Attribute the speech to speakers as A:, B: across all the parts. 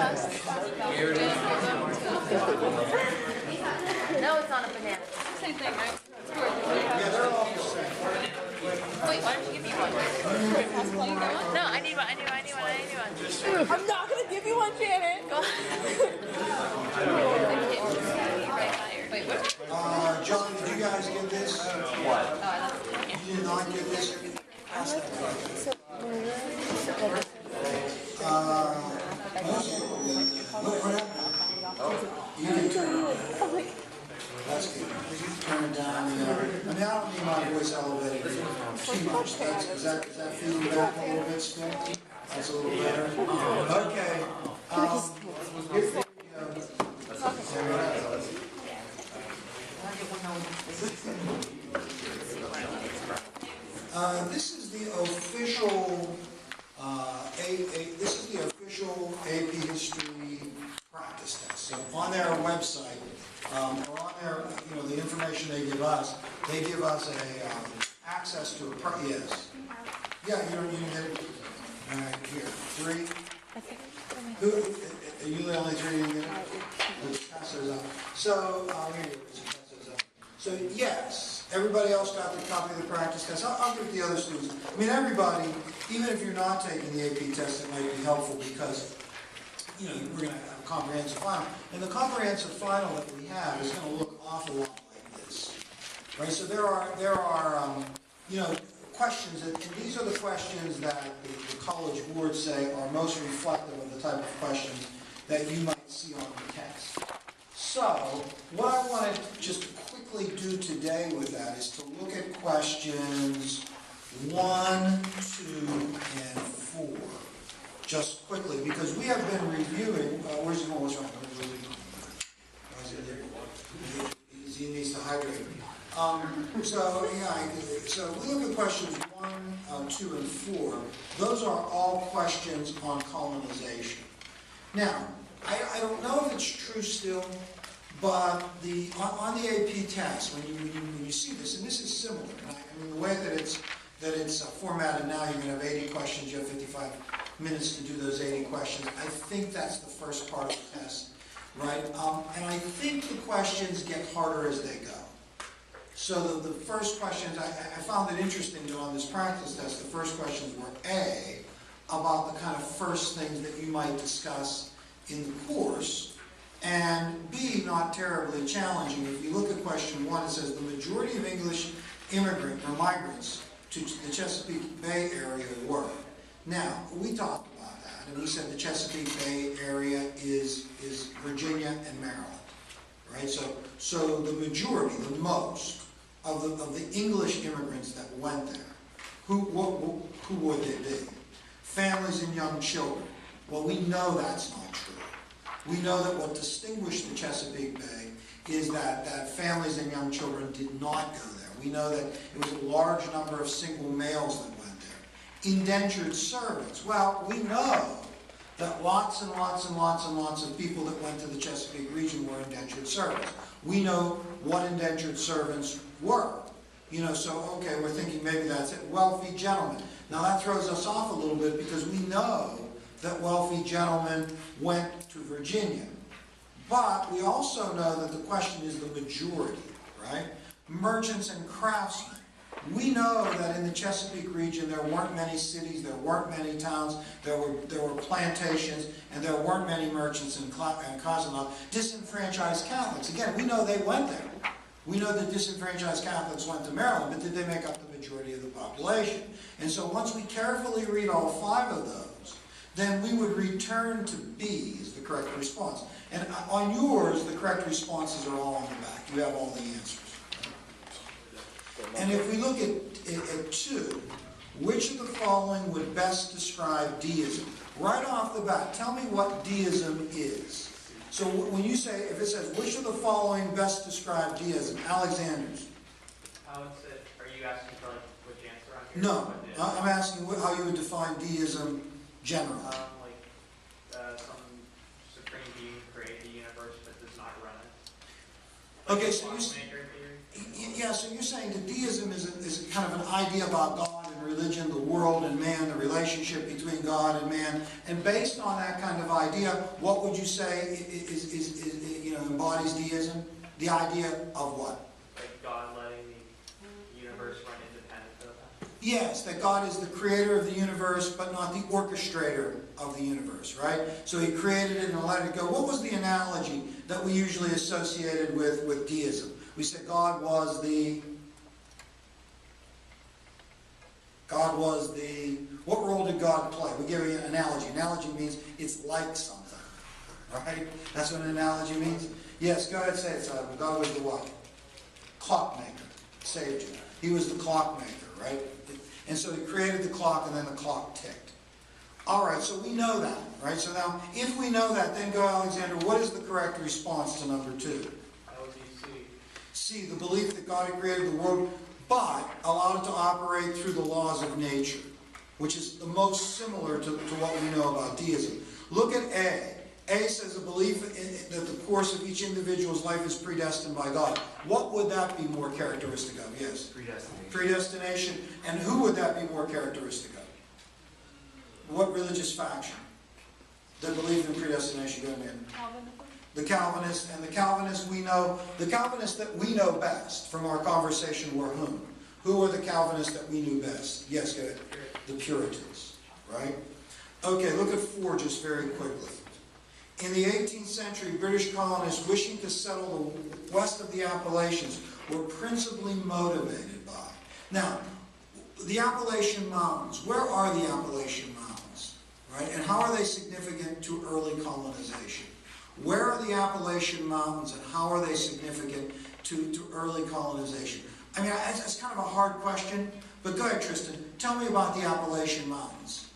A: No, it's on a banana. Same thing, right?
B: Yeah, they're all the same.
A: Wait, why don't you give me one? No, I need one.
C: I'm not gonna give you one, Janet.
A: Go. Wait, what?
B: John, did you guys get this? What? You did not get this? You can turn it. That's good. Turn it down. I mean, I don't need my voice elevated too much. Is that feeling back a little bit still? That's a little better. Okay. Here we go. This is the official AP History practice test. So on their website, or on their, the information they give us a access to a yes. Yeah, you can get it. All right, here, 3. Who? Are you the only 3 you get it? Let's pass those up. So here, let's pass those up. So yes, everybody else got the copy of the practice test. I'll give it to the other students. I mean, everybody, even if you're not taking the AP test, it might be helpful because we're going to have a comprehensive final. And the comprehensive final that we have is going to look an awful lot like this, right? So there are questions, and these are the questions that the college boards say are most reflective of the type of questions that you might see on the test. So what I want to just quickly do today with that is to look at questions 1, 2, and 4. Just quickly, because we have been reviewing, where's he going? What's wrong? He needs to hydrate. So we look at questions 1, 2, and 4. Those are all questions on colonization. Now, I don't know if it's true still, but on the AP test, when you see this, and this is similar, right? I mean, the way that it's formatted now, you're going to have 80 questions, you have 55 minutes to do those 80 questions. I think that's the first part of the test, right? And I think the questions get harder as they go. So the first questions, I found it interesting that on this practice test, the first questions were A, about the kind of first things that you might discuss in the course, and B, not terribly challenging. If you look at question 1, it says the majority of English migrants to the Chesapeake Bay area were. Now, we talked about that, and we said the Chesapeake Bay area is Virginia and Maryland, right? So the majority, the most of the English immigrants that went there, who would they be? Families and young children. Well, we know that's not true. We know that what distinguished the Chesapeake Bay is that families and young children did not go there. We know that it was a large number of single males that went there. Indentured servants. Well, we know that lots and lots and lots and lots of people that went to the Chesapeake region were indentured servants. We know what indentured servants were. So, okay, we're thinking maybe that's it. Wealthy gentlemen. Now that throws us off a little bit because we know that wealthy gentlemen went to Virginia. But we also know that the question is the majority, right? Merchants and craftsmen. We know that in the Chesapeake region there weren't many cities, there weren't many towns, there were plantations, and there weren't many merchants and Cozumel. Disenfranchised Catholics, again, we know they went there. We know that disenfranchised Catholics went to Maryland, but did they make up the majority of the population? And so once we carefully read all 5 of those, then we would return to B as the correct response. And on yours, the correct responses are all on the back. You have all the answers. And if we look at 2, which of the following would best describe deism? Right off the bat, tell me what deism is. So when you say, if it says, which of the following best describe deism? Alexander's.
D: Are you asking for which answer on here?
B: No, I'm asking how you would define deism generally.
D: Some supreme being created the universe but does not run it.
B: Okay, so so you're saying that deism is kind of an idea about God and religion, the world and man, the relationship between God and man. And based on that kind of idea, what would you say embodies deism? The idea of what?
D: Like God letting the universe run independent of him.
B: Yes, that God is the creator of the universe, but not the orchestrator of the universe, right? So he created it and let it go. What was the analogy that we usually associated with deism? We said God was the... What role did God play? We give you an analogy. Analogy means it's like something, right? That's what an analogy means. Yes, go ahead, say it, Simon. God was the what? Clockmaker. Saved you. He was the clockmaker, right? And so he created the clock, and then the clock ticked. All right, so we know that, right? So now, if we know that, then go, Alexander, what is the correct response to number 2?
D: That would be C.
B: C, the belief that God had created the world, but allowed it to operate through the laws of nature, which is the most similar to what we know about deism. Look at A. A says a belief that the course of each individual's life is predestined by God. What would that be more characteristic of? Yes?
E: Predestination.
B: Predestination. And who would that be more characteristic of? What religious faction that believed in predestination? Go ahead. The Calvinists. And the Calvinists we know, the Calvinists that we know best from our conversation were whom? Who were the Calvinists that we knew best? Yes, go ahead. The Puritans, right? Okay, look at 4 just very quickly. In the 18th century, British colonists wishing to settle the west of the Appalachians were principally motivated by. Now, the Appalachian Mountains, where are the Appalachian Mountains? Right? And how are they significant to early colonization? Where are the Appalachian Mountains and how are they significant to early colonization? I mean, it's kind of a hard question, but go ahead, Tristan. Tell me about the Appalachian Mountains.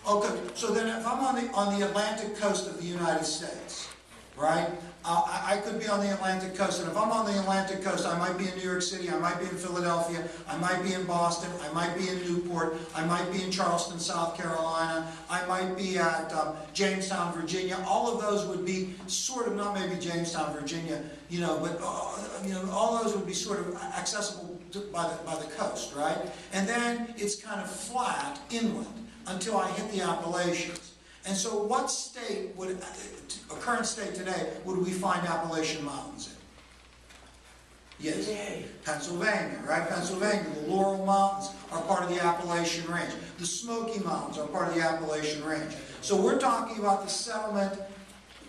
B: Okay, so then if I'm on the Atlantic coast of the United States, right? I could be on the Atlantic coast, and if I'm on the Atlantic coast, I might be in New York City, I might be in Philadelphia, I might be in Boston, I might be in Newport, I might be in Charleston, South Carolina, I might be at Jamestown, Virginia. All of those would be sort of, not maybe Jamestown, Virginia, but all those would be sort of accessible by the coast, right? And then it's kind of flat inland until I hit the Appalachians. And so what state would, a current state today, would we find Appalachian Mountains in? Yes. Pennsylvania, right? Pennsylvania. The Laurel Mountains are part of the Appalachian Range. The Smoky Mountains are part of the Appalachian Range. So we're talking about the settlement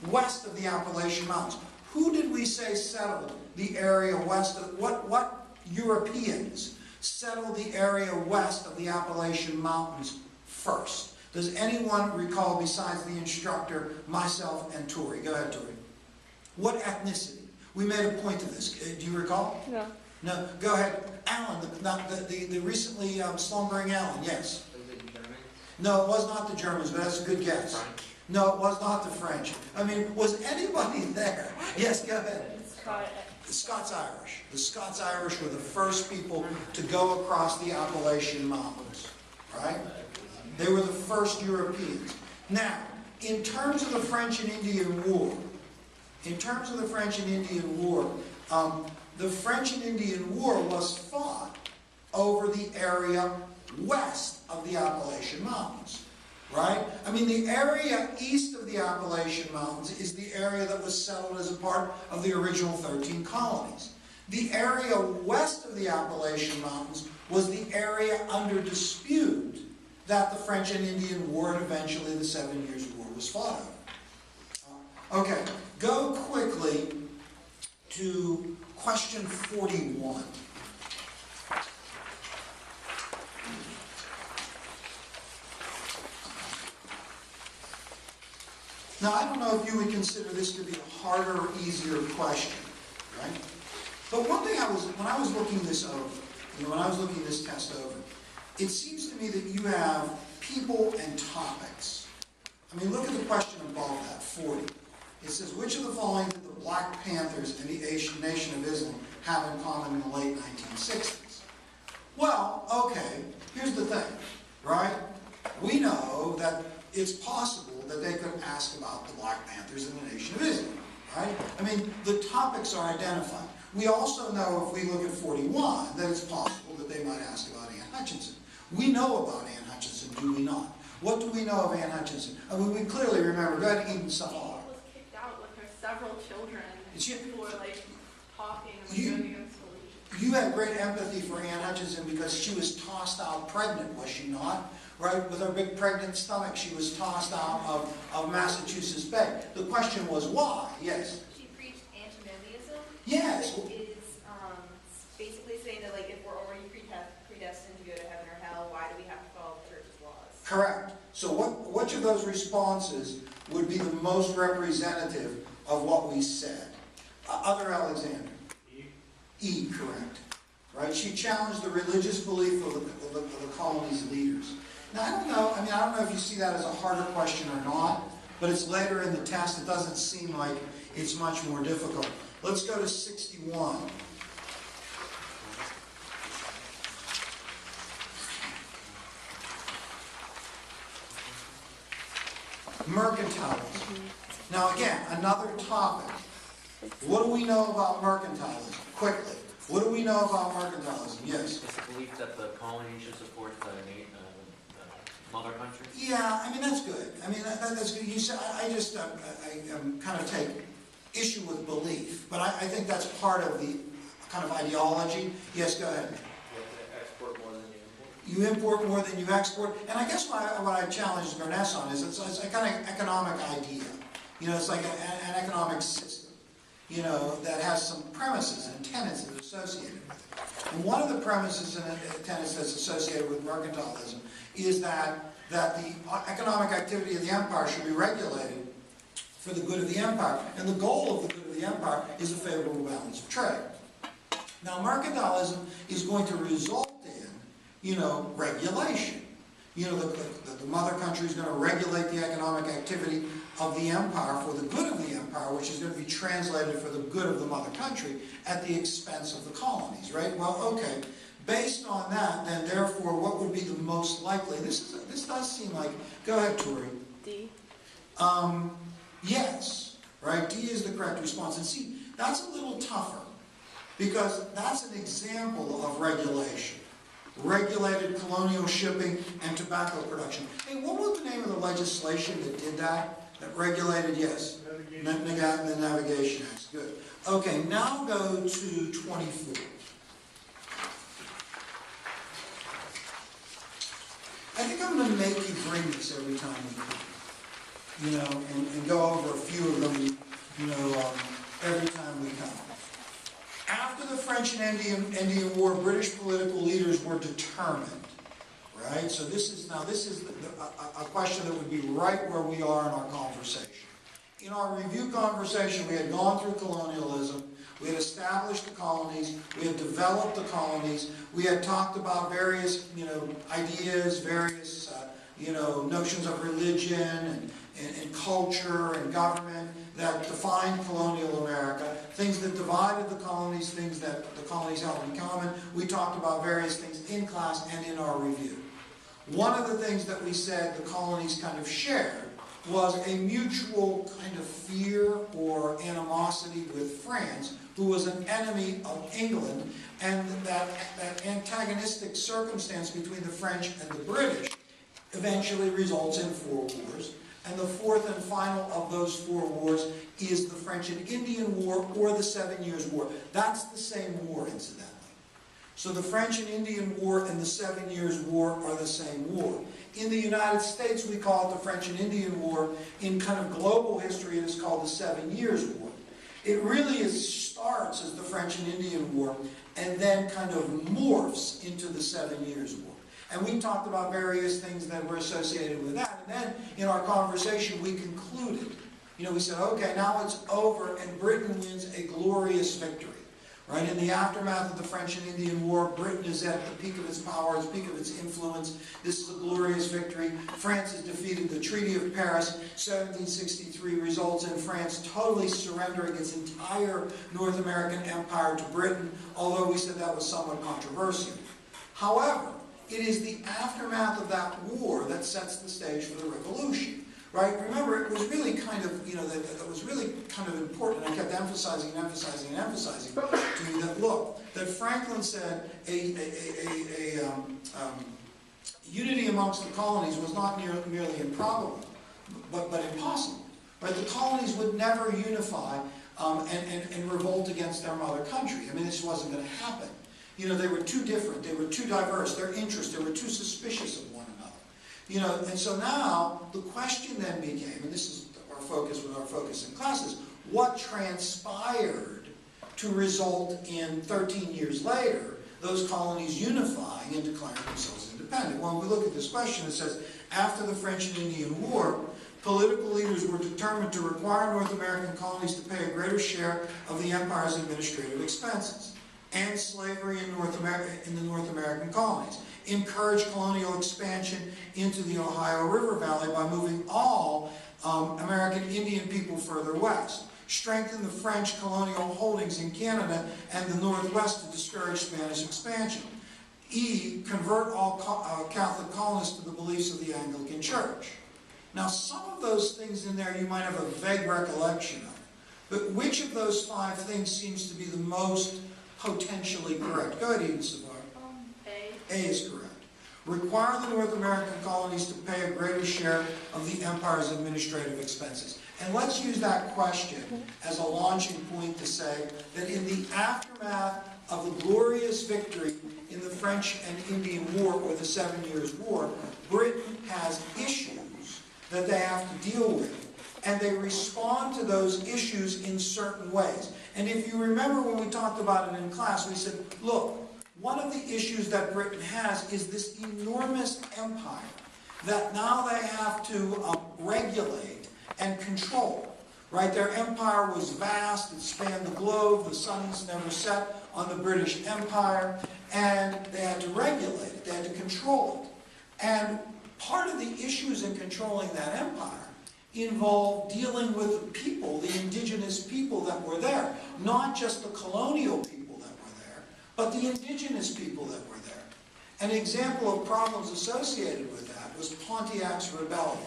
B: west of the Appalachian Mountains. Who did we say settled the area west of, what Europeans settled the area west of the Appalachian Mountains first? Does anyone recall, besides the instructor, myself, and Tori? Go ahead, Tori. What ethnicity? We made a point of this. Do you recall?
C: No.
B: No. Go ahead. Alan, the recently slumbering Alan, yes.
E: Was it German?
B: No, it was not the Germans, but that's a good guess.
E: French?
B: No, it was not the French. I mean, was anybody there? Yes, go ahead. The Scots-Irish. The Scots-Irish were the first people to go across the Appalachian Mountains, right? They were the first Europeans. Now, in terms of the French and Indian War, the French and Indian War was fought over the area west of the Appalachian Mountains, right? I mean, the area east of the Appalachian Mountains is the area that was settled as a part of the original 13 colonies. The area west of the Appalachian Mountains was the area under dispute that the French and Indian War and eventually the 7 Years' War was fought over. Okay, go quickly to question 41. Now, I don't know if you would consider this to be a harder or easier question, right? But one thing when I was looking this over, when I was looking this test over, it seems to me that you have people and topics. I mean, look at the question above that, 40. It says, which of the following did the Black Panthers and the Nation of Islam have in common in the late 1960s? Well, okay, here's the thing, right? We know that it's possible that they could ask about the Black Panthers and the Nation of Islam, right? I mean, the topics are identified. We also know, if we look at 41, that it's possible that they might ask about Anne Hutchinson. We know about Anne Hutchinson, do we not? What do we know of Anne Hutchinson? I mean, we clearly remember, go ahead and eat some
C: She
B: off.
C: was kicked out with her several children
B: She-
C: for like talking and
B: You-
C: going against religion.
B: You had great empathy for Anne Hutchinson because she was tossed out pregnant, was she not? Right? With her big pregnant stomach, she was tossed out of Massachusetts Bay. The question was why? Yes.
E: She preached antinomianism.
B: Yes.
E: Which is basically saying that, like, if we're already predestined to go to heaven or hell, why do we have to follow the church's laws?
B: Correct. So which of those responses would be the most representative of what we said? Other Alexander? E, correct. Right? She challenged the religious belief of the colony's leaders. Now, I don't know if you see that as a harder question or not, but it's later in the test. It doesn't seem like it's much more difficult. Let's go to 61. Mercantilism. Now, again, another topic. What do we know about mercantilism? Quickly. What do we know about mercantilism? Yes?
F: It's the belief that the colony should support the mother country?
B: Yeah, I mean, that's good. I mean, that's good. You said, I kind of take issue with belief, but I think that's part of the kind of ideology. Yes, go ahead.
D: You have to export more than you import.
B: You import more than you export. And I guess what I challenged Gurness on is it's a kind of economic idea. You know, it's like an economic system, you know, that has some premises and tenets that are associated with it. And one of the premises and tenets that's associated with mercantilism is that the economic activity of the empire should be regulated for the good of the empire. And the goal of the good of the empire is a favorable balance of trade. Now, mercantilism is going to result in, you know, regulation. You know, the mother country is going to regulate the economic activity of the empire for the good of the empire, which is going to be translated for the good of the mother country at the expense of the colonies, right? Well, okay. Based on that, then, therefore, what would be the most likely? This does seem like, go ahead, Tori.
C: D.
B: Yes, right? D is the correct response. And see, that's a little tougher because that's an example of regulation. Regulated colonial shipping and tobacco production. Hey, what was the name of the legislation that did that? That regulated, yes, the Navigation Act. Good. Okay, now go to 24. I think I'm going to make you bring this every time we come. You know, and go over a few of them, you know, every time we come. After the French and Indian War, British political leaders were determined, right? So this is a question that would be right where we are in our conversation. In our review conversation, we had gone through colonialism, we had established the colonies, we had developed the colonies, we had talked about various, you know, ideas, various, you know, notions of religion and culture and government that defined colonial America, things that divided the colonies, things that the colonies held in common. We talked about various things in class and in our review. One of the things that we said the colonies kind of shared was a mutual kind of fear or animosity with France, who was an enemy of England, and that antagonistic circumstance between the French and the British eventually results in 4 wars. And the fourth and final of those 4 wars is the French and Indian War, or the 7 Years' War. That's the same war, incidentally. So the French and Indian War and the 7 Years' War are the same war. In the United States, we call it the French and Indian War. In kind of global history, it is called the 7 Years' War. It really starts as the French and Indian War and then kind of morphs into the 7 Years' War. And we talked about various things that were associated with that. And then in our conversation, we concluded. You know, we said, okay, now it's over, and Britain wins a glorious victory. Right? In the aftermath of the French and Indian War, Britain is at the peak of its power, the peak of its influence. This is a glorious victory. France has defeated. The Treaty of Paris, 1763, results in France totally surrendering its entire North American empire to Britain, although we said that was somewhat controversial. However, it is the aftermath of that war that sets the stage for the revolution. right? Remember, it was really kind of, that was really kind of important. I kept emphasizing and emphasizing and emphasizing to you that, look, that Franklin said unity amongst the colonies was not merely improbable, but impossible. Right? The colonies would never unify and revolt against their mother country. I mean, this wasn't going to happen. They were too different, they were too diverse, their interests, they were too suspicious of one another. And so now the question then became, and this is our focus with our focus in classes, what transpired to result in 13 years later, those colonies unifying and declaring themselves independent? When we look at this question, it says, after the French and Indian War, political leaders were determined to require North American colonies to pay a greater share of the empire's administrative expenses, and slavery in the North American colonies, encourage colonial expansion into the Ohio River Valley by moving all American Indian people further west, strengthen the French colonial holdings in Canada and the Northwest to discourage Spanish expansion, convert all Catholic colonists to the beliefs of the Anglican Church. Now, some of those things in there you might have a vague recollection of, but which of those 5 things seems to be the most potentially correct? Go ahead, Eden Savar. A is correct. Require the North American colonies to pay a greater share of the empire's administrative expenses. And let's use that question as a launching point to say that in the aftermath of the glorious victory in the French and Indian War, or the 7 Years' War, Britain has issues that they have to deal with. And they respond to those issues in certain ways. And if you remember when we talked about it in class, we said, look, one of the issues that Britain has is this enormous empire that now they have to regulate and control. Right? Their empire was vast, it spanned the globe, the sun's never set on the British Empire, and they had to regulate it, they had to control it. And part of the issues in controlling that empire involved dealing with the people, the indigenous people that were there. Not just the colonial people that were there, but the indigenous people that were there. An example of problems associated with that was Pontiac's rebellion.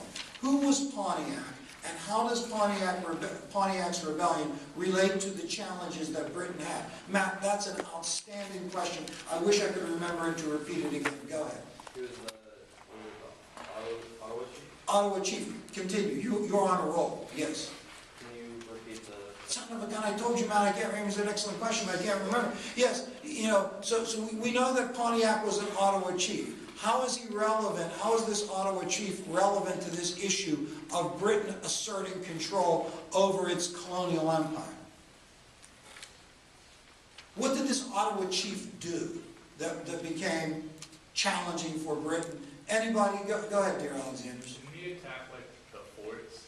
B: Who was Pontiac, and how does Pontiac's rebellion relate to the challenges that Britain had? Matt, that's an outstanding question. I wish I could remember it to repeat it again. Go ahead.
G: He was the Ottawa chief?
B: Ottawa chief. Continue. You're on a roll. Yes.
G: Can you repeat the...
B: Son of a gun, I told you, Matt, I can't remember. It was an excellent question, but I can't remember. Yes, so we know that Pontiac was an Ottawa chief. How is he relevant? How is this Ottawa chief relevant to this issue of Britain asserting control over its colonial empire? What did this Ottawa chief do that became challenging for Britain? Anybody? Go ahead, dear Alexanders.
D: Didn't he attack, like, the forts?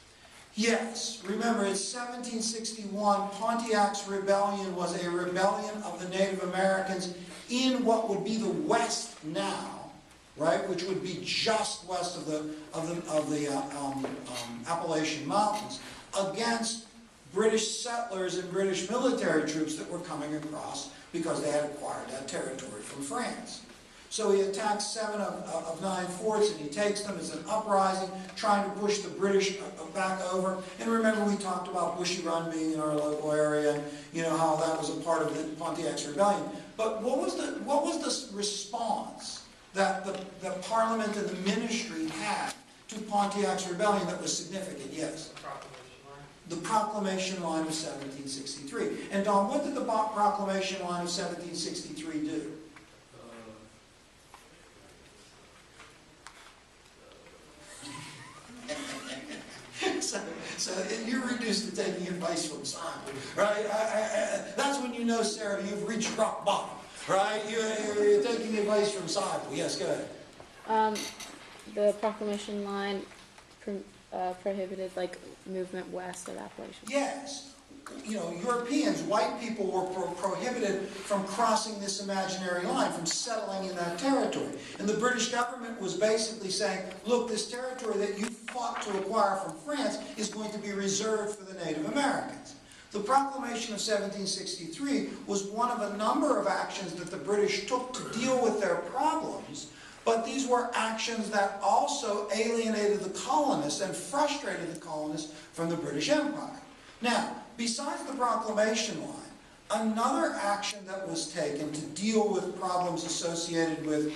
B: Yes. Remember, it's 1761. Pontiac's rebellion was a rebellion of the Native Americans in what would be the West now, right? Which would be just west of the Appalachian Mountains, against British settlers and British military troops that were coming across because they had acquired that territory from France. So he attacks 7 of 9 forts and he takes them. It's an uprising, trying to push the British back over. And remember, we talked about Bushy Run being in our local area, and how that was a part of the Pontiac's rebellion. But what was the response that the Parliament and the ministry had to Pontiac's rebellion that was significant? Yes. The Proclamation Line of 1763. And Don, what did the Proclamation Line of 1763 do? So you're reduced to taking advice from Simon, right? That's when you know, Sarah, you've reached rock bottom, right? You're taking advice from Simon. Yes, go ahead.
H: The Proclamation Line prohibited movement west of Appalachia.
B: Yes. Europeans, white people were prohibited from crossing this imaginary line, from settling in that territory. And the British government was basically saying, look, this territory that you fought to acquire from France is going to be reserved for the Native Americans. The Proclamation of 1763 was one of a number of actions that the British took to deal with their problems, but the these were actions that also alienated the colonists and frustrated the colonists from the British Empire. Now, besides the proclamation line, another action that was taken to deal with problems associated with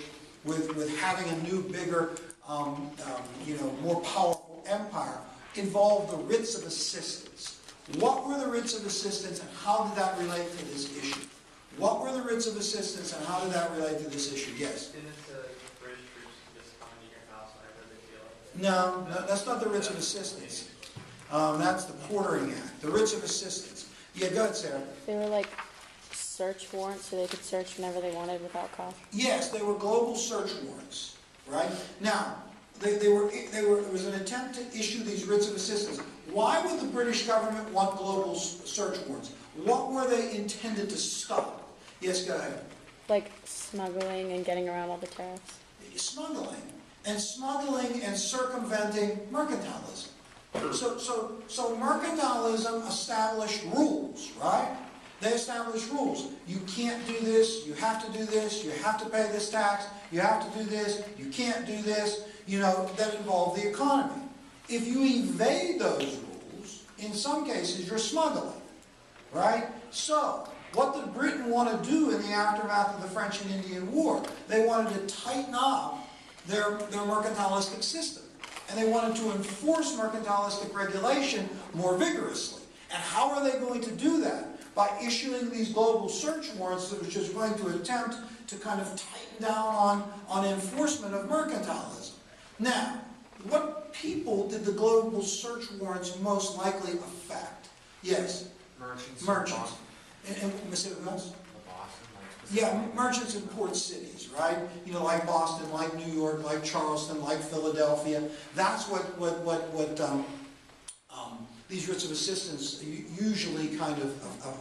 B: having a new, bigger, more powerful empire involved the writs of assistance. What were the writs of assistance and how did that relate to this issue? What were the writs of assistance and how did that relate to this issue? Yes?
D: Didn't British troops just come into your house whenever they feel like it?
B: No, that's not the writs of assistance. That's the Quartering Act. The writs of assistance. Yeah, go ahead, Sarah.
H: They were like search warrants, so they could search whenever they wanted without cost.
B: Yes, they were global search warrants, right? Now, it was an attempt to issue these writs of assistance. Why would the British government want global search warrants? What were they intended to stop? Yes, go ahead.
H: Like smuggling and getting around all the tariffs.
B: Smuggling and circumventing mercantilism. So mercantilism established rules, right? They established rules. You can't do this, you have to do this, you have to pay this tax, you have to do this, you can't do this, that involve the economy. If you evade those rules, in some cases you're smuggling, right? So, what did Britain want to do in the aftermath of the French and Indian War? They wanted to tighten up their mercantilistic system. And they wanted to enforce mercantilistic regulation more vigorously. And how are they going to do that? By issuing these global search warrants, which is going to attempt to kind of tighten down on enforcement of mercantilism. Now, what people did the global search warrants most likely affect? Yes? Merchants. And Mr. Evans? Yeah, merchants in port cities, right? Like Boston, like New York, like Charleston, like Philadelphia. That's what these writs of assistance usually kind of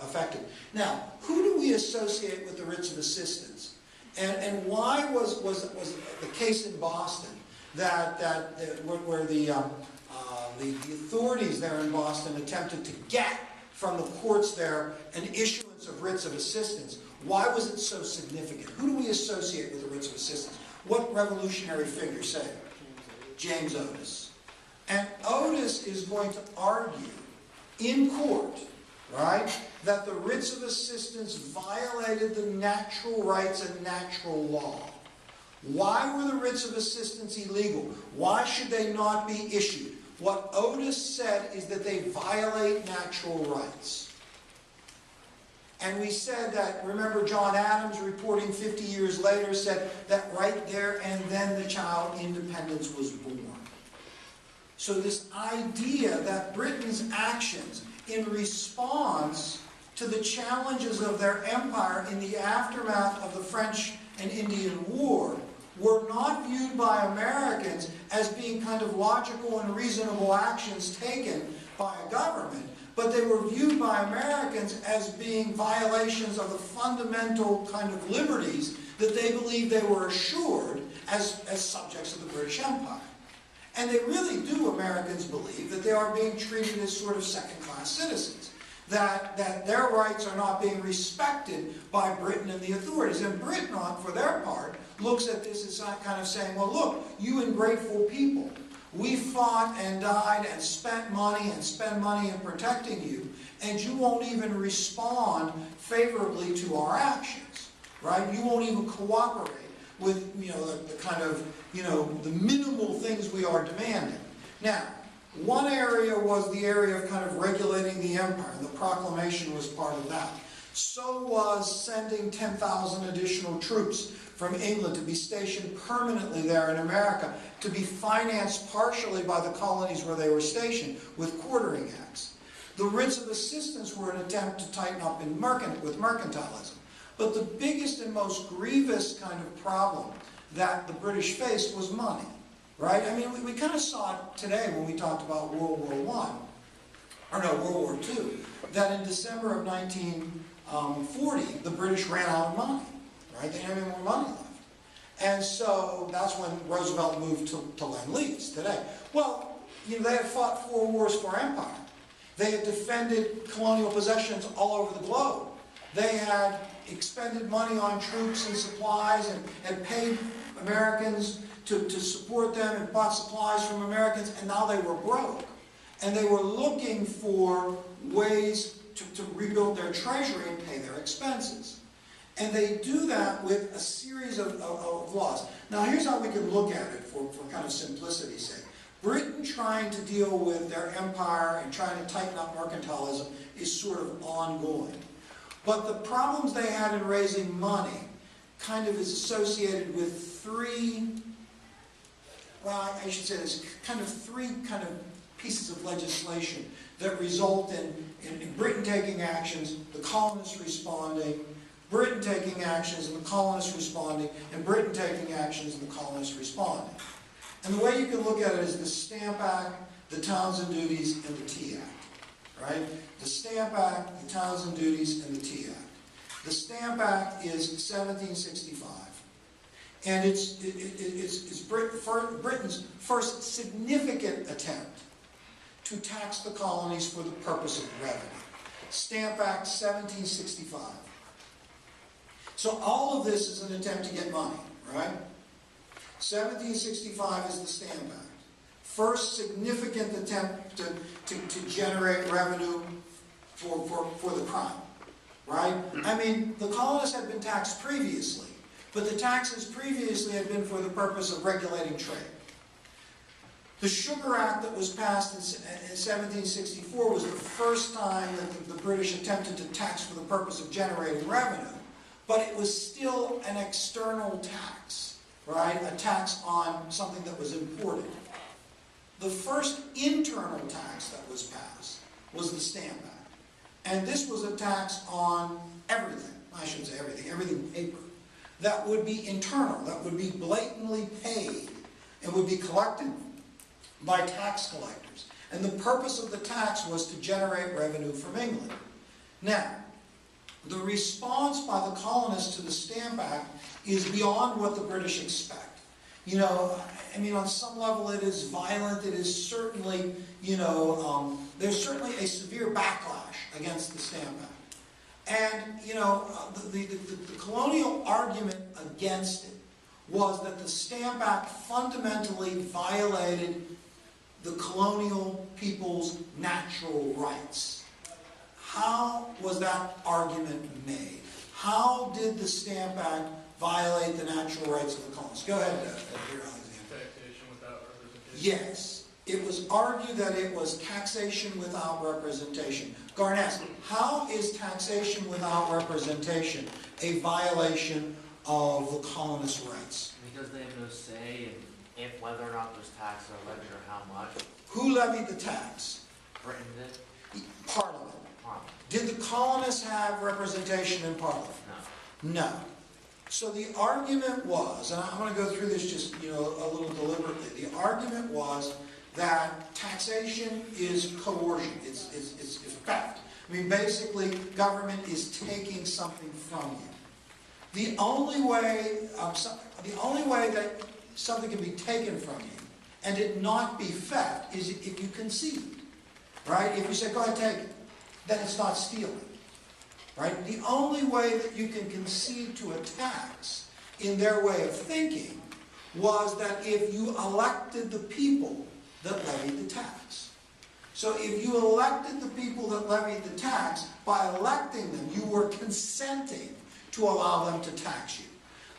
B: affected. Now, who do we associate with the writs of assistance? And why was the case in Boston where the authorities there in Boston attempted to get from the courts there an issuance of writs of assistance? Why was it so significant? Who do we associate with the writs of assistance? What revolutionary figure say? James Otis. And Otis is going to argue in court, right, that the writs of assistance violated the natural rights and natural law. Why were the writs of assistance illegal? Why should they not be issued? What Otis said is that they violate natural rights. And we said that, remember John Adams reporting 50 years later said that right there and then the child independence was born. So this idea that Britain's actions in response to the challenges of their empire in the aftermath of the French and Indian War were not viewed by Americans as being kind of logical and reasonable actions taken by a government, but they were viewed by Americans as being violations of the fundamental kind of liberties that they believed they were assured as subjects of the British Empire. And they really do, Americans believe, that they are being treated as sort of second-class citizens, that their rights are not being respected by Britain and the authorities. And Britain, for their part, looks at this as kind of saying, well, look, you ungrateful people, we fought and died and spent money and spend money in protecting you, and you won't even respond favorably to our actions, right? You won't even cooperate with, the kind of, the minimal things we are demanding. Now, one area was the area of kind of regulating the empire, and the proclamation was part of that. So was sending 10,000 additional troops from England to be stationed permanently there in America, to be financed partially by the colonies where they were stationed with quartering acts. The writs of assistance were an attempt to tighten up with mercantilism. But the biggest and most grievous kind of problem that the British faced was money, right? I mean, we kind of saw it today when we talked about World War War II, that in December of 1940, the British ran out of money, right? They didn't have any more money left. And so that's when Roosevelt moved to Lend-Lease today. Well, they had fought 4 wars for empire. They had defended colonial possessions all over the globe. They had expended money on troops and supplies and paid Americans to support them and bought supplies from Americans, and now they were broke. And they were looking for ways to rebuild their treasury and pay their expenses. And they do that with a series of laws. Now here's how we can look at it for kind of simplicity's sake. Britain trying to deal with their empire and trying to tighten up mercantilism is sort of ongoing. But the problems they had in raising money kind of is associated with three, well, I should say this, three pieces of legislation that result in Britain taking actions, the colonists responding, Britain taking actions and the colonists responding, and Britain taking actions and the colonists responding. And the way you can look at it is the Stamp Act, the Townsend Duties, and the Tea Act. Right? The Stamp Act, the Townsend Duties, and the Tea Act. The Stamp Act is 1765. And it's Britain's first significant attempt to tax the colonies for the purpose of revenue. Stamp Act 1765. So all of this is an attempt to get money, right? 1765 is the Stamp Act. First significant attempt to generate revenue for the crown, right? I mean, the colonists had been taxed previously, but the taxes previously had been for the purpose of regulating trade. The Sugar Act that was passed in 1764 was the first time that the British attempted to tax for the purpose of generating revenue, but it was still an external tax, right? A tax on something that was imported. The first internal tax that was passed was the Stamp Act. And this was a tax on everything, I shouldn't say everything paper, that would be internal, that would be blatantly paid and would be collected by tax collectors. And the purpose of the tax was to generate revenue from England. Now, the response by the colonists to the Stamp Act is beyond what the British expect. You know, I mean, on some level it is violent, it is certainly, there's certainly a severe backlash against the Stamp Act. And, the colonial argument against it was that the Stamp Act fundamentally violated the colonial people's natural rights. How was that argument made? How did the Stamp Act violate the natural rights of the colonists? Go ahead, Alexander.
D: Taxation without representation.
B: Yes. It was argued that it was taxation without representation. Garnett, how is taxation without representation a violation of the colonists' rights?
F: Because they have no say in whether or not those taxes are levied or how much.
B: Who levied the tax?
F: Britain did.
B: Parliament.
F: Parliament.
B: Did the colonists have representation in Parliament?
F: No.
B: No. So the argument was, and I'm going to go through this just a little deliberately. The argument was that taxation is coercion. It's theft. I mean, basically, government is taking something from you. The only way that something can be taken from you and it not be theft is if you concede, right? If you say, go ahead, take it, then it's not stealing, right? The only way that you can concede to a tax in their way of thinking was that if you elected the people that levied the tax. So if you elected the people that levied the tax, by electing them, you were consenting to allow them to tax you.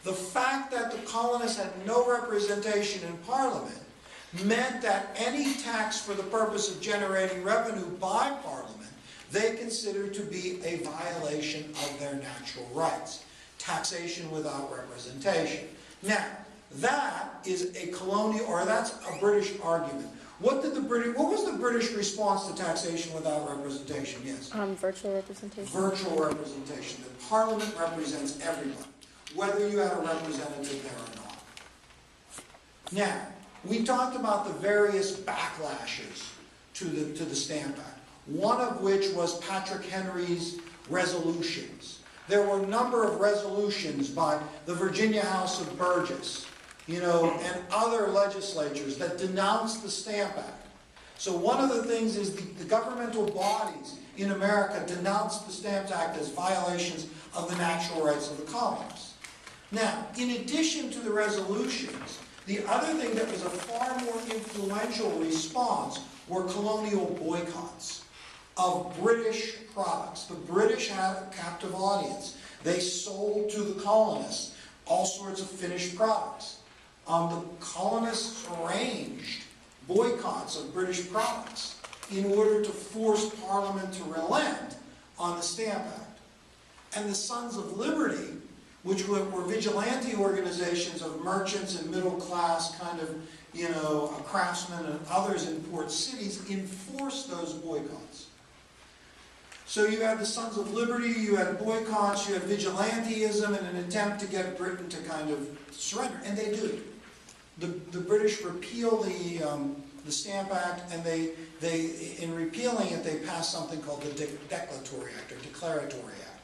B: The fact that the colonists had no representation in Parliament meant that any tax for the purpose of generating revenue by Parliament, they considered to be a violation of their natural rights. Taxation without representation. Now, that is a colonial, or that's a British argument. What was the British response to taxation without representation? Yes?
H: Virtual representation.
B: Virtual representation. The Parliament represents everybody, whether you had a representative there or not. Now, we talked about the various backlashes to the Stamp Act, one of which was Patrick Henry's resolutions. There were a number of resolutions by the Virginia House of Burgess, and other legislatures that denounced the Stamp Act. So one of the things is the governmental bodies in America denounced the Stamp Act as violations of the natural rights of the colonists. Now, in addition to the resolutions, the other thing that was a far more influential response were colonial boycotts of British products. The British had a captive audience. They sold to the colonists all sorts of finished products. The colonists arranged boycotts of British products in order to force Parliament to relent on the Stamp Act. And the Sons of Liberty, which were vigilante organizations of merchants and middle class kind of, craftsmen and others in port cities, enforced those boycotts. So you had the Sons of Liberty, you had boycotts, you had vigilantism in an attempt to get Britain to kind of surrender, and they do. The British repeal the Stamp Act, and they in repealing it, they passed something called the Declaratory Act, or Declaratory Act.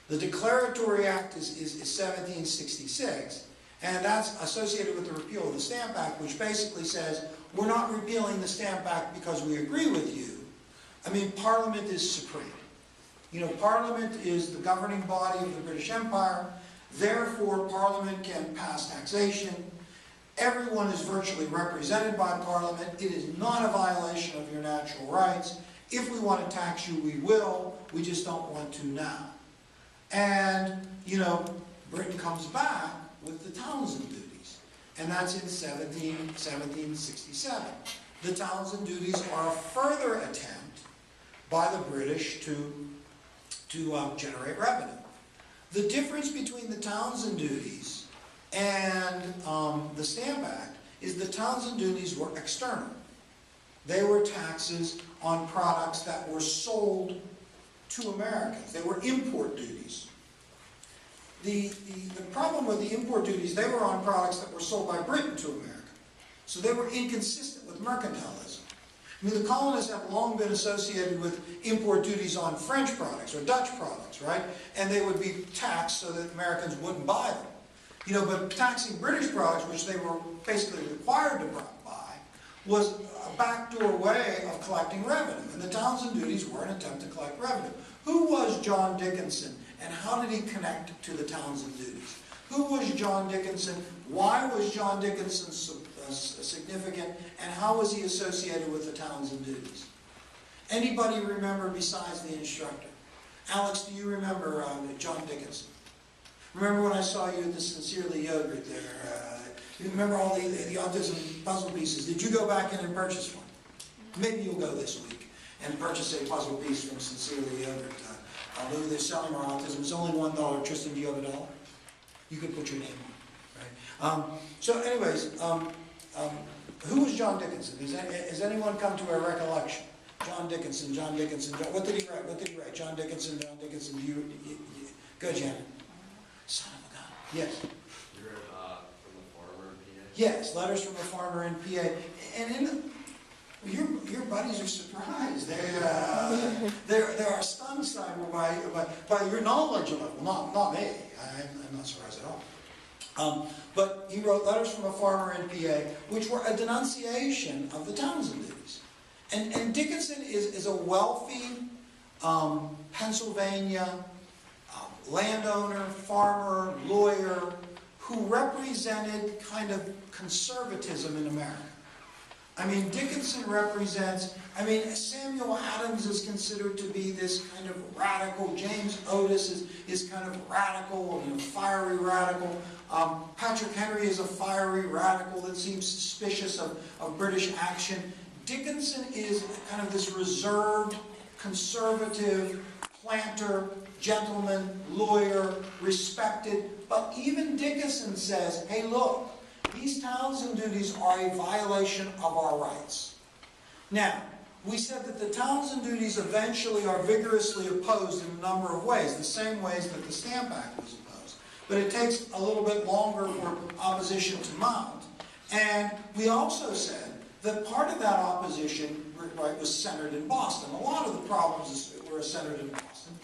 B: The Declaratory Act is 1766, and that's associated with the repeal of the Stamp Act, which basically says, we're not repealing the Stamp Act because we agree with you. I mean, Parliament is supreme. Parliament is the governing body of the British Empire. Therefore, Parliament can pass taxation. Everyone is virtually represented by Parliament. It is not a violation of your natural rights. If we want to tax you, we will. We just don't want to now. And, Britain comes back with the Townshend duties. And that's in 1767. The Townshend duties are a further attempt by the British to generate revenue. The difference between the Townshend duties and the Stamp Act is the Townshend duties were external. They were taxes on products that were sold to Americans. They were import duties. The problem with the import duties, they were on products that were sold by Britain to America. So they were inconsistent with mercantilism. I mean, the colonists have long been associated with import duties on French products or Dutch products, right? And they would be taxed so that Americans wouldn't buy them. But taxing British products, which they were basically required to buy, was a backdoor way of collecting revenue. And the Townshend duties were an attempt to collect revenue. Who was John Dickinson, and how did he connect to the Townshend duties? Who was John Dickinson? Why was John Dickinson significant, and how was he associated with the Townshend duties? Anybody remember besides the instructor? Alex, do you remember John Dickinson? Remember when I saw you at the Sincerely Yogurt there? You remember all the autism puzzle pieces? Did you go back in and purchase one? Maybe you'll go this week and purchase a puzzle piece from Sincerely Yogurt. Although they're selling our autism, it's only $1. Tristan, do you have $1? You could put your name on it, right? So anyways, who was John Dickinson? Has anyone come to a recollection? John Dickinson, what did he write? John Dickinson, go, Janet. Son of a gun. Yes.
G: You read from the farmer in PA?
B: Yes, letters from a farmer in PA. And your buddies are surprised. They are stunned, Simon, by your knowledge of it. Not me. I'm not surprised at all. But he wrote letters from a farmer in PA, which were a denunciation of the Townshend duties. And Dickinson is a wealthy Pennsylvania landowner, farmer, lawyer, who represented kind of conservatism in America. I mean, Dickinson represents, Samuel Adams is considered to be this kind of radical. James Otis is kind of radical, fiery radical. Patrick Henry is a fiery radical that seems suspicious of British action. Dickinson is kind of this reserved, conservative, planter, gentleman, lawyer, respected. But even Dickinson says, hey, look, these Townshend duties are a violation of our rights. Now, we said that the Townshend duties eventually are vigorously opposed in a number of ways, the same ways that the Stamp Act was opposed. But it takes a little bit longer for opposition to mount. And we also said that part of that opposition, right, was centered in Boston. A lot of the problems were centered in Boston.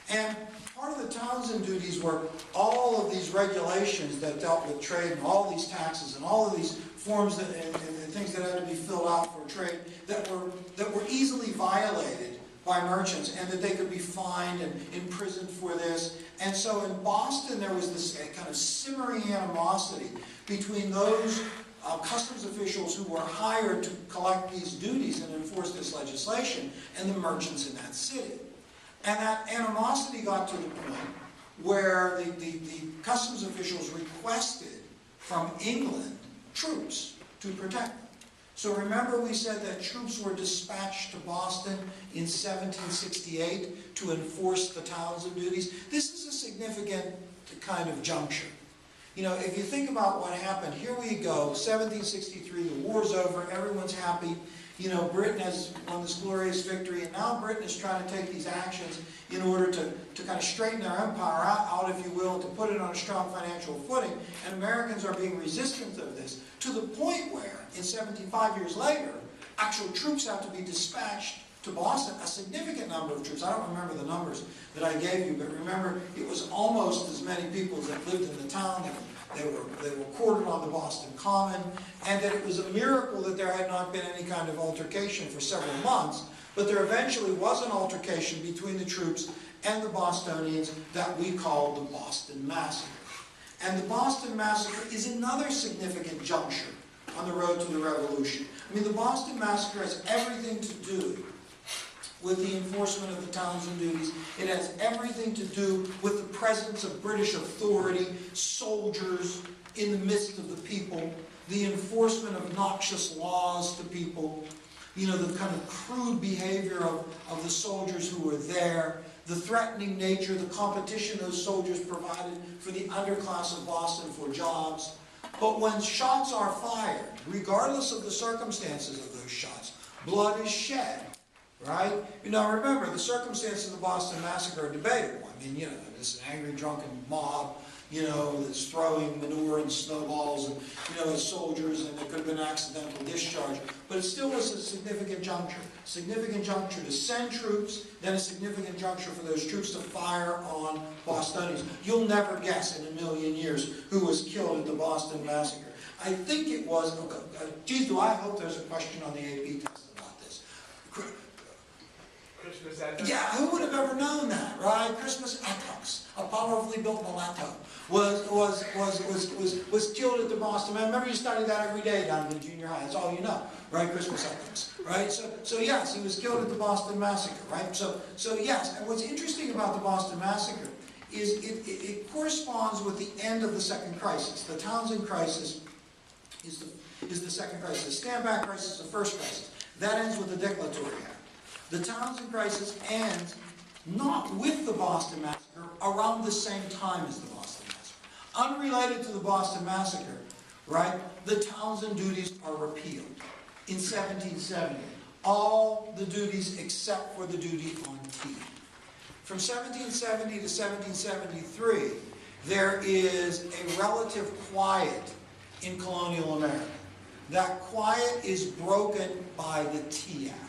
B: And part of the Townshend duties were all of these regulations that dealt with trade and all these taxes and all of these forms and things that had to be filled out for trade that were easily violated by merchants, and that they could be fined and imprisoned for this. And so in Boston, there was this kind of simmering animosity between those customs officials who were hired to collect these duties and enforce this legislation and the merchants in that city. And that animosity got to the point where the customs officials requested from England troops to protect them. So remember we said that troops were dispatched to Boston in 1768 to enforce the Townsend duties. This is a significant kind of juncture. You know, if you think about what happened, here we go, 1763, the war's over, everyone's happy. You know, Britain has won this glorious victory, and now Britain is trying to take these actions in order to kind of straighten their empire out, if you will, to put it on a strong financial footing. And Americans are being resistant of this, to the point where, in 75 years later, actual troops have to be dispatched to Boston, a significant number of troops. I don't remember the numbers that I gave you, but remember, it was almost as many people that lived in the town. They were quartered on the Boston Common, and that it was a miracle that there had not been any kind of altercation for several months, but there eventually was an altercation between the troops and the Bostonians that we called the Boston Massacre. And the Boston Massacre is another significant juncture on the road to the Revolution. I mean, the Boston Massacre has everything to do with the enforcement of the Townsend duties. It has everything to do with the presence of British authority, soldiers in the midst of the people, the enforcement of noxious laws to people, you know, the kind of crude behavior of the soldiers who were there, the threatening nature, the competition those soldiers provided for the underclass of Boston for jobs. But when shots are fired, regardless of the circumstances of those shots, blood is shed. Right? You know, remember, the circumstances of the Boston Massacre are debatable. I mean, you know, this angry, drunken mob, you know, that's throwing manure and snowballs and, you know, the soldiers, and there could have been accidental discharge. But it still was a significant juncture. Significant juncture to send troops, then a significant juncture for those troops to fire on Bostonians. You'll never guess in a million years who was killed at the Boston Massacre. I think it was, geez, do I hope there's a question on the AP test about this. Yeah, who would have ever known that, right? Christmas Atos, a powerfully built mulatto, was killed at the Boston. Man, remember you studied that every day down in junior high. That's all you know, right? Christmas Atos, right? So yes, he was killed at the Boston Massacre, right? So yes, and what's interesting about the Boston Massacre is it corresponds with the end of the Second Crisis. The Townsend Crisis is the Second Crisis. The Stand Back Crisis is the First Crisis. That ends with the Declaratory Act. The Townsend Crisis ends not with the Boston Massacre, around the same time as the Boston Massacre. Unrelated to the Boston Massacre, right, the Townsend duties are repealed in 1770. All the duties except for the duty on tea. From 1770 to 1773, there is a relative quiet in colonial America. That quiet is broken by the Tea Act.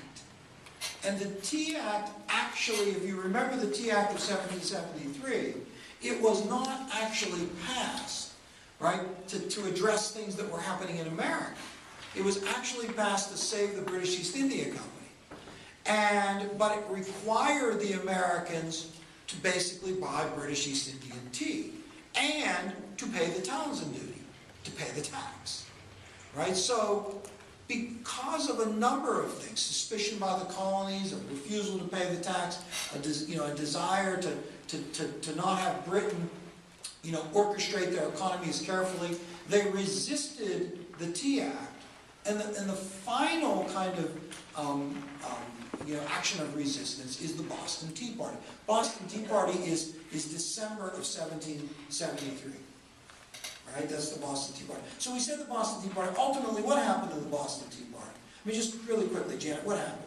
B: And the Tea Act actually, if you remember the Tea Act of 1773, it was not actually passed, right, to address things that were happening in America. It was actually passed to save the British East India Company. But it required the Americans to basically buy British East Indian tea and to pay the Townsend duty, to pay the tax, right? So, because of a number of things, suspicion by the colonies, a refusal to pay the tax, a desire to not have Britain, you know, orchestrate their economies carefully, they resisted the Tea Act, and the final kind of action of resistance is the Boston Tea Party. Boston Tea Party is December of 1773. Right? That's the Boston Tea Party. So we said the Boston Tea Party. Ultimately, what happened to the Boston Tea Party? I mean, just really quickly, Janet, what happened?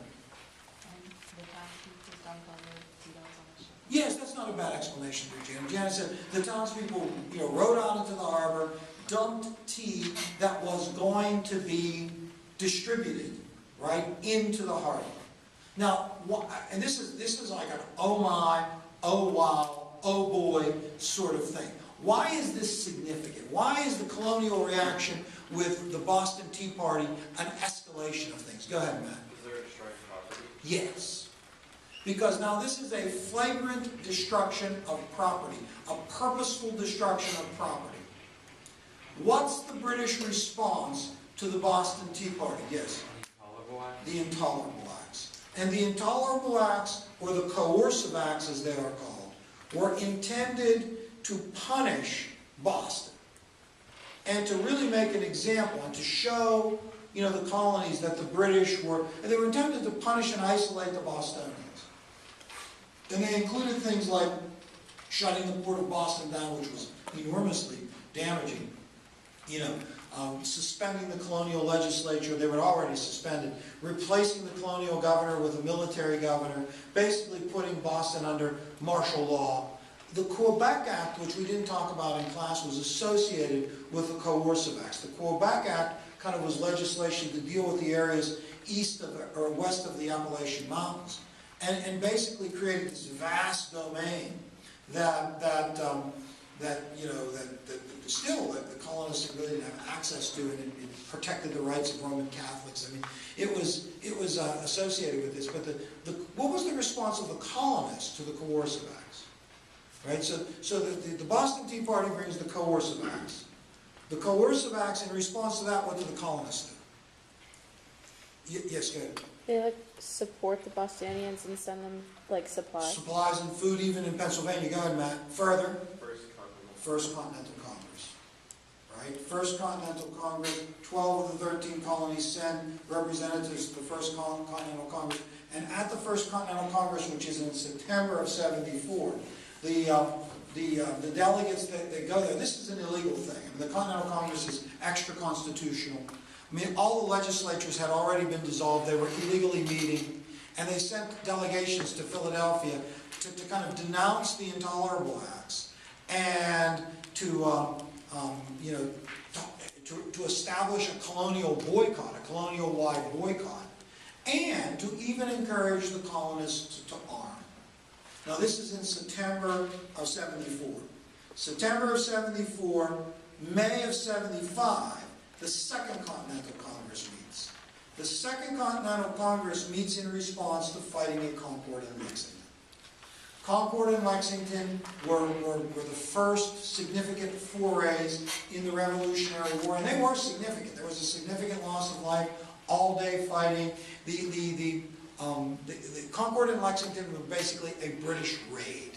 B: Yes, that's not a bad explanation there, Janet. Janet said the townspeople, you know, rode out into the harbor, dumped tea that was going to be distributed, right, into the harbor. Now, and this is like an oh my, oh wow, oh boy sort of thing. Why is this significant? Why is the colonial reaction with the Boston Tea Party an escalation of things? Go ahead, Matt.
G: Is there a strike property?
B: Yes. Because now this is a flagrant destruction of property, a purposeful destruction of property. What's the British response to the Boston Tea Party? Yes?
F: Intolerable act?
B: The Intolerable Acts. And the Intolerable Acts, or the Coercive Acts as they are called, were intended to punish Boston and to really make an example and to show, you know, the colonies that the British were, and they were intended to punish and isolate the Bostonians. And they included things like shutting the port of Boston down, which was enormously damaging, you know, suspending the colonial legislature, they were already suspended, replacing the colonial governor with a military governor, basically putting Boston under martial law. The Quebec Act, which we didn't talk about in class, was associated with the Coercive Acts. The Quebec Act kind of was legislation to deal with the areas east of or west of the Appalachian Mountains, and basically created this vast domain that still the colonists really didn't have access to, and it protected the rights of Roman Catholics. I mean, it was associated with this. But what was the response of the colonists to the Coercive Acts? Right. So the Boston Tea Party brings the Coercive Acts. The Coercive Acts, in response to that, what did the colonists do? Yes, go ahead.
H: They like support the Bostonians and send them like supplies.
B: Supplies and food, even in Pennsylvania. Go ahead, Matt. Further.
G: First Continental.
B: First Continental Congress. Right? First Continental Congress, 12 of the 13 colonies send representatives to the First Continental Congress. And at the First Continental Congress, which is in September of '74, the delegates that go there, this is an illegal thing. I mean, the Continental Congress is extra-constitutional. I mean, all the legislatures had already been dissolved. They were illegally meeting. And they sent delegations to Philadelphia to kind of denounce the Intolerable Acts and to establish a colonial boycott, a colonial-wide boycott, and to even encourage the colonists to arm. Now this is in September of '74. September of '74, May of '75, the Second Continental Congress meets. The Second Continental Congress meets in response to fighting at Concord and Lexington. Concord and Lexington were the first significant forays in the Revolutionary War, and they were significant. There was a significant loss of life, all-day fighting. The Concord and Lexington were basically a British raid.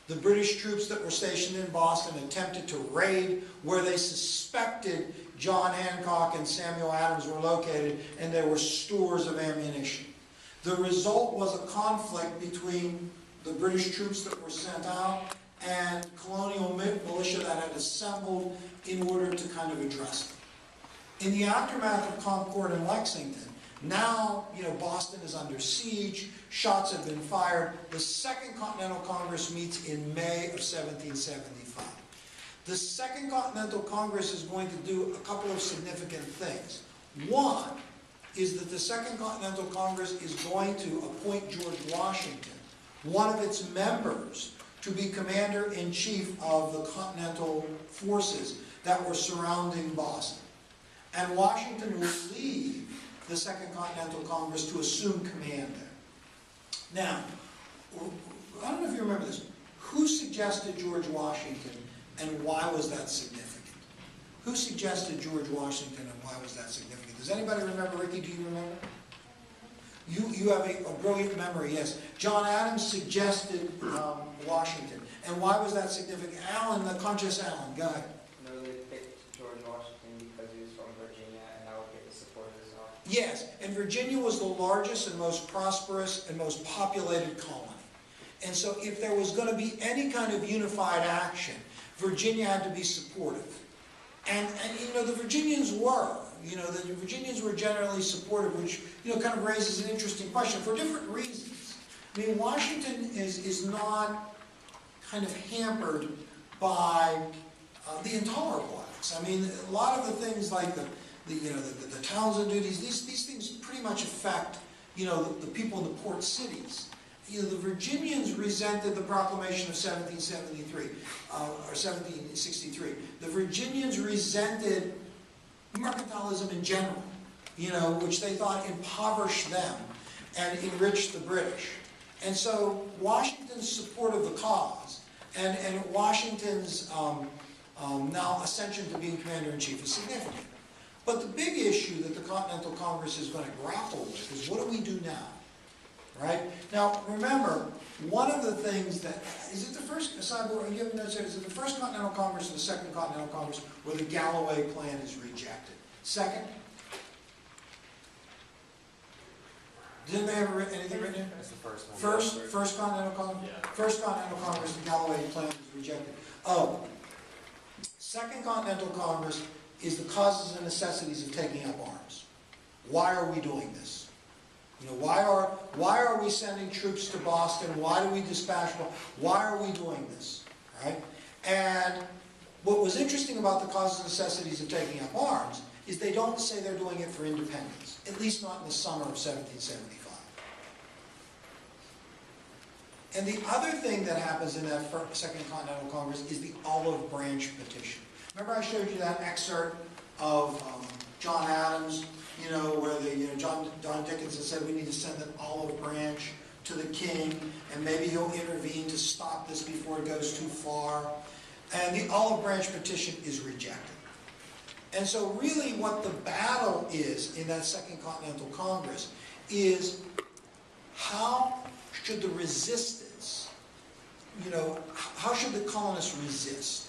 B: The British troops that were stationed in Boston attempted to raid where they suspected John Hancock and Samuel Adams were located, and there were stores of ammunition. The result was a conflict between the British troops that were sent out and colonial militia that had assembled in order to kind of address them. In the aftermath of Concord and Lexington, now, Boston is under siege, shots have been fired. The Second Continental Congress meets in May of 1775. The Second Continental Congress is going to do a couple of significant things. One is that the Second Continental Congress is going to appoint George Washington, one of its members, to be commander-in-chief of the Continental forces that were surrounding Boston. And Washington will leave the Second Continental Congress to assume command there. Now, I don't know if you remember this. Who suggested George Washington, and why was that significant? Who suggested George Washington, and why was that significant? Does anybody remember? Ricky, do you remember? You have a brilliant memory, yes. John Adams suggested Washington. And why was that significant? Alan, the conscious Alan, go ahead.
I: No, they picked George Washington because he was from Virginia, and that would get the support of his office.
B: Yes, and Virginia was the largest and most prosperous and most populated colony. And so if there was going to be any kind of unified action, Virginia had to be supportive. And the Virginians were. The Virginians were generally supportive, which, kind of raises an interesting question for different reasons. I mean, Washington is not kind of hampered by the Intolerable Acts. I mean, a lot of the things like the Townsend duties, these things pretty much affect, the people in the port cities. The Virginians resented the proclamation of 1773, or 1763. The Virginians resented mercantilism in general, which they thought impoverished them and enriched the British. And so Washington's support of the cause and Washington's now ascension to being commander-in-chief is significant. But the big issue that the Continental Congress is going to grapple with is, what do we do now? Right? Now, remember, one of the things that, is it the first, Cyborg, you haven't noticed, is it the first Continental Congress or the second Continental Congress where the Galloway Plan is rejected? Second? Didn't they ever write anything written in?
F: That's the first one.
B: First Continental Congress?
F: Yeah.
B: First Continental Congress, the Galloway Plan was rejected. Oh, Second Continental Congress is the causes and necessities of taking up arms. Why are we doing this? You know, why are we sending troops to Boston? Why do we dispatch? Why are we doing this? Right? And what was interesting about the causes and necessities of taking up arms is they don't say they're doing it for independence, at least not in the summer of 1775. And the other thing that happens in that Second Continental Congress is the Olive Branch Petition. Remember I showed you that excerpt of John Adams, you know, where John Dickinson said we need to send an olive branch to the king, and maybe he'll intervene to stop this before it goes too far. And the Olive Branch Petition is rejected. And so really what the battle is in that Second Continental Congress is, how should the resistance, how should the colonists resist?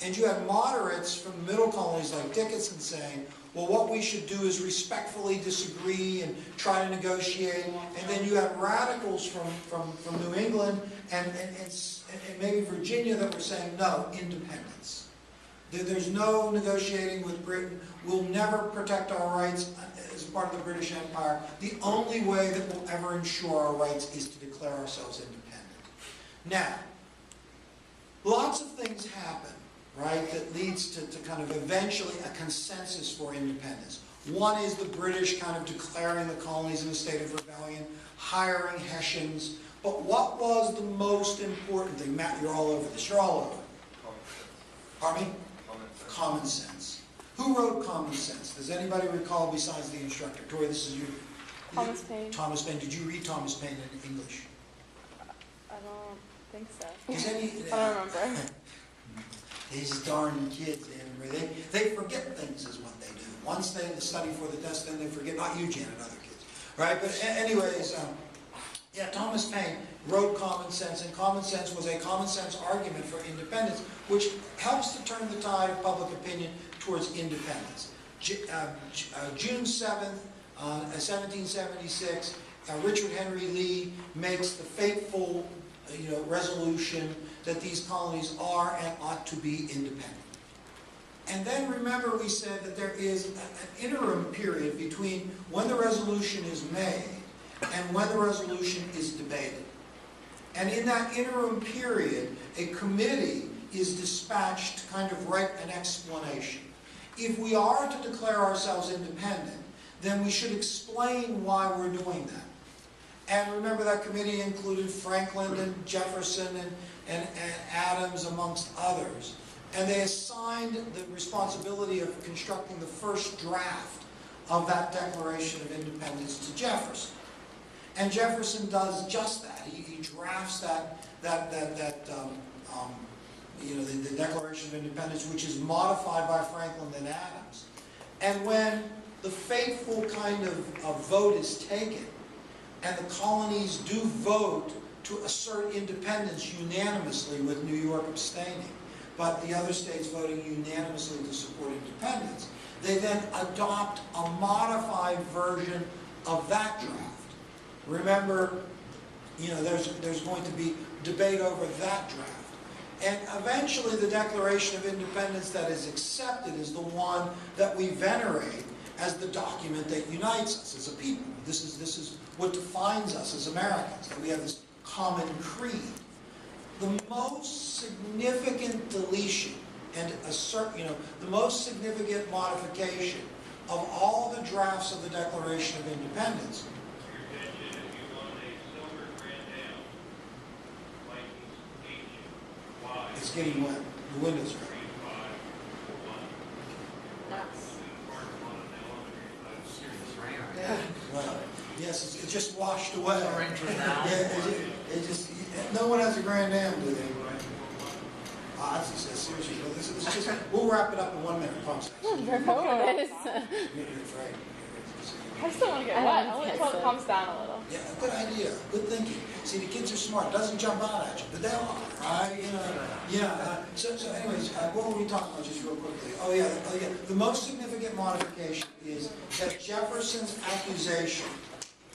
B: And you had moderates from the middle colonies like Dickinson saying, well, what we should do is respectfully disagree and try to negotiate. And then you had radicals from New England and maybe Virginia that were saying, no, independence. There's no negotiating with Britain. We'll never protect our rights as part of the British Empire. The only way that we'll ever ensure our rights is to declare ourselves independent. Now, lots of things happen, right, that leads to kind of eventually a consensus for independence. One is the British kind of declaring the colonies in a state of rebellion, hiring Hessians. But what was the most important thing? Matt, you're all over this. You're all over it. Pardon me? Common sense. Who wrote Common Sense? Does anybody recall besides the instructor? Tori, this is you.
H: Thomas Paine.
B: Thomas Paine. Did you read Thomas Paine in English?
H: I don't think so.
B: Is any,
H: I don't remember.
B: These darn kids, they forget things is what they do. Once they study for the test, then they forget. Not you, Janet, other kids. Right? But anyways, yeah, Thomas Paine wrote Common Sense, and Common Sense was a common sense argument for independence, which helps to turn the tide of public opinion towards independence. June 7th, 1776, Richard Henry Lee makes the fateful resolution that these colonies are and ought to be independent. And then remember we said that there is an interim period between when the resolution is made and when the resolution is debated. And in that interim period, a committee is dispatched to kind of write an explanation. If we are to declare ourselves independent, then we should explain why we're doing that. And remember that committee included Franklin and Jefferson and Adams, amongst others. And they assigned the responsibility of constructing the first draft of that Declaration of Independence to Jefferson. And Jefferson does just that. He drafts the Declaration of Independence, which is modified by Franklin and Adams. And when the fateful kind of vote is taken, and the colonies do vote to assert independence unanimously, with New York abstaining, but the other states voting unanimously to support independence, they then adopt a modified version of that draft. Remember, there's going to be debate over that draft. And eventually the Declaration of Independence that is accepted is the one that we venerate as the document that unites us as a people. This is what defines us as Americans, that we have this common creed. The most significant deletion and the most significant modification of all the drafts of the Declaration of Independence. It's getting wet. The windows are up. Well, yes, Yes, it just washed away.
F: now.
B: Yeah, it just, no one has a Grand Am, do they? Seriously, well, this is just, we'll wrap it up in 1 minute, promise.
H: Oh, it is.
B: You're right.
C: I still want to get
H: I
C: wet.
H: don't
C: Only
H: think
C: until
H: so.
C: it calms down a little.
B: Yeah, good idea, good thinking. See, the kids are smart, it doesn't jump out at you, but they'll, right? You know, yeah. So anyways, what were we talking about just real quickly? Oh yeah. The most significant modification is that Jefferson's accusation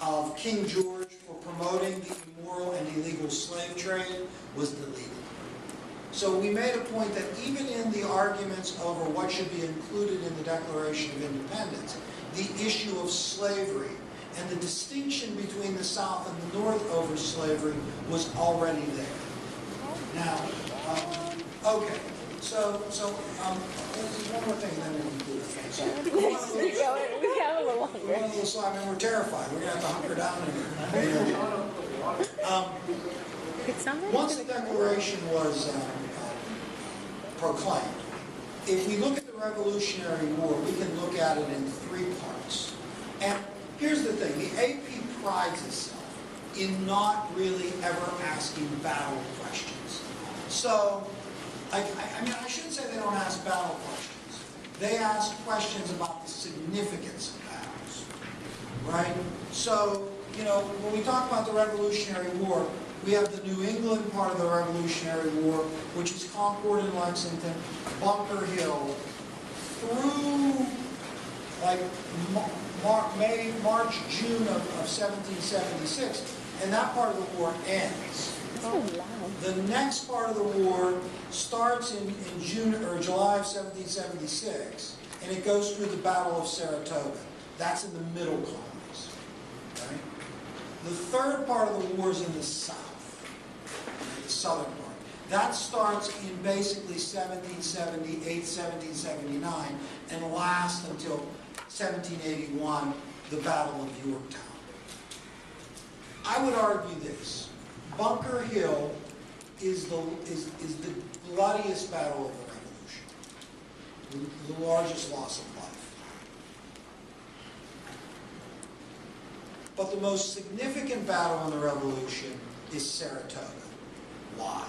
B: of King George for promoting the immoral and illegal slave trade was deleted. So we made a point that even in the arguments over what should be included in the Declaration of Independence, the issue of slavery and the distinction between the South and the North over slavery was already there. Now, okay, so one more thing, and then we'll conclude.
H: We got a little longer.
B: We're on a little slide, and we're terrified. We're going to have to hunker down in here.
H: It sounds like
B: Once the Declaration was proclaimed, if we look at the Revolutionary War, we can look at it in 3 parts. And here's the thing, the AP prides itself in not really ever asking battle questions. So, I mean, I shouldn't say they don't ask battle questions. They ask questions about the significance of battles, right? So, you know, when we talk about the Revolutionary War, we have the New England part of the Revolutionary War, which is Concord and Lexington, Bunker Hill, through like March, June of 1776, and that part of the war ends.
H: so loud.
B: The next part of the war starts in June or July of 1776, and it goes through the Battle of Saratoga. That's in the middle colonies. Right? The third part of the war is in the South, the southern part. That starts in basically 1778, 1779, and lasts until 1781, the Battle of Yorktown. I would argue this: Bunker Hill is the bloodiest battle of the Revolution, the largest loss of life. But the most significant battle in the Revolution is Saratoga. Why?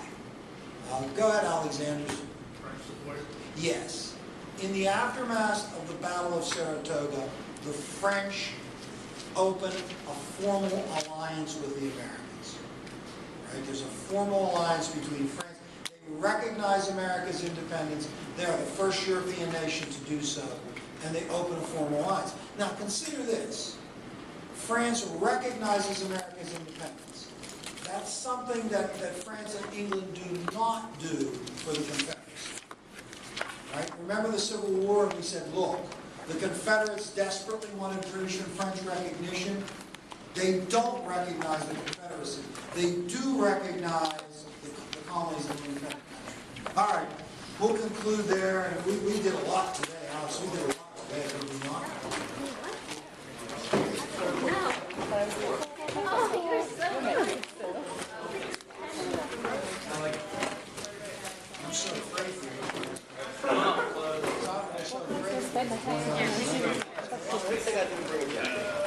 B: Go ahead, Alexander. Yes. In the aftermath of the Battle of Saratoga, the French opened a formal alliance with the Americans. Right? There's a formal alliance between France. They recognize America's independence. They are the first European nation to do so, and they open a formal alliance. Now, consider this. France recognizes America's independence. That's something that France and England do not do for the Confederacy. Right? Remember the Civil War, and we said, look, the Confederates desperately wanted British and French recognition. They don't recognize the Confederacy. They do recognize the colonies of the independent country. All right, we'll conclude there, and we did a lot today, Alex. We did a lot today, did we not? I'm so afraid for you. I'm so afraid.
H: Spend the whole
G: At least I didn't bring it down.